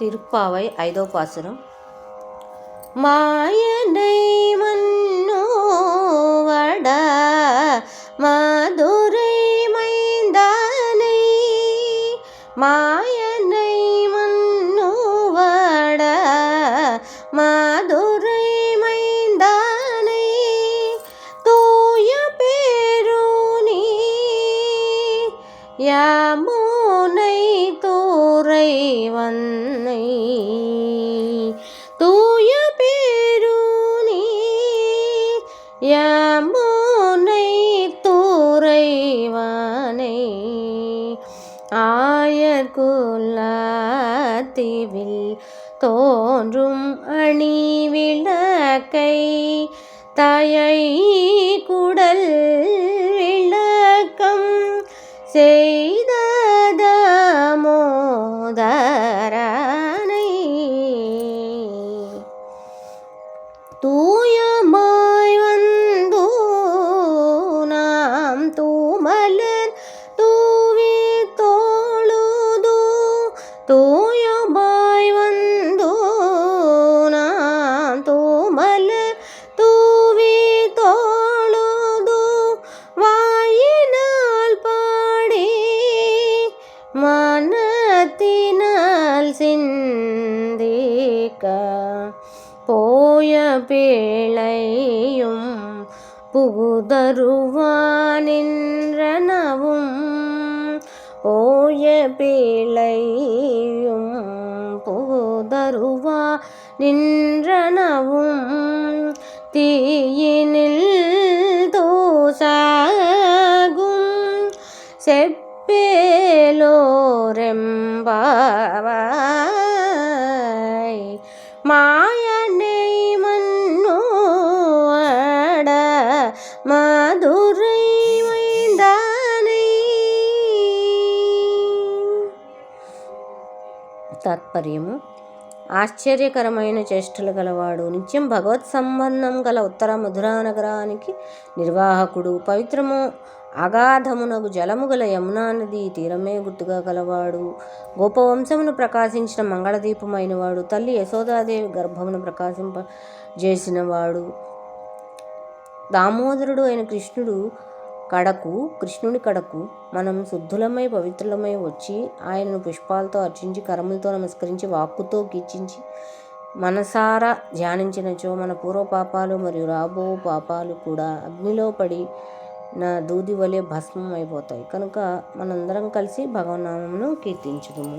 திருப்பாவை 5వ பாசுரம். மாயனை மன்னோ வட மதுரை மைந்தானை, மாயனை மன்னோ வட மதுரை மைந்தானை, தூய பேருனி யமுனை தூரை வன்னை, தூய பேருனி யமுனை தூரைவனை, ஆயர்குலத்திவில் தோன்றும் அணி விளக்கை, தயை குடல் விளக்கம் செய்த தாமோதரனை, தூயமாய் வந்து நாம் தூமலர் தூவி தோழுது, தூயமாய் வந்து நாம் தூமலர் தூவி தோழுது, வாயினால் பாடி மனத்தினால் சிந்திக்க, போய பிழையும் புகுதருவானின்றனவும், போய பிழையும் புகுதருவா நின்றனவும், தீயினில் தோசாகும் செப்பேலோரெம்பாவாய், மாயனை மன்னோ வட மதுரை மைந்தானை. తాత్పర్యము. ఆశ్చర్యకరమైన చేష్టలు గలవాడు, నిత్యం భగవత్ సంబంధం గల ఉత్తర మధురా నగరానికి నిర్వాహకుడు, పవిత్రము అగాధమునగు జలము గల యమునా నది తీరమే గుర్తుగా గలవాడు, గోపవంశమును ప్రకాశించిన మంగళదీపమైనవాడు, తల్లి యశోదాదేవి గర్భమును ప్రకాశింపజేసినవాడు, దామోదరుడు అయిన కృష్ణుని కడకు మనం శుద్ధులమై పవిత్రులమై వచ్చి ఆయనను పుష్పాలతో అర్చించి, కరములతో నమస్కరించి, వాక్కుతో కీర్తించి, మనసారా ధ్యానించినచో మన పూర్వ పాపాలు మరియు రాబో పాపాలు కూడా అగ్నిలో పడి దూది వలె భస్మం అయిపోతాయి. కనుక మనందరం కలిసి భగవన్నామమును కీర్తించుదుము.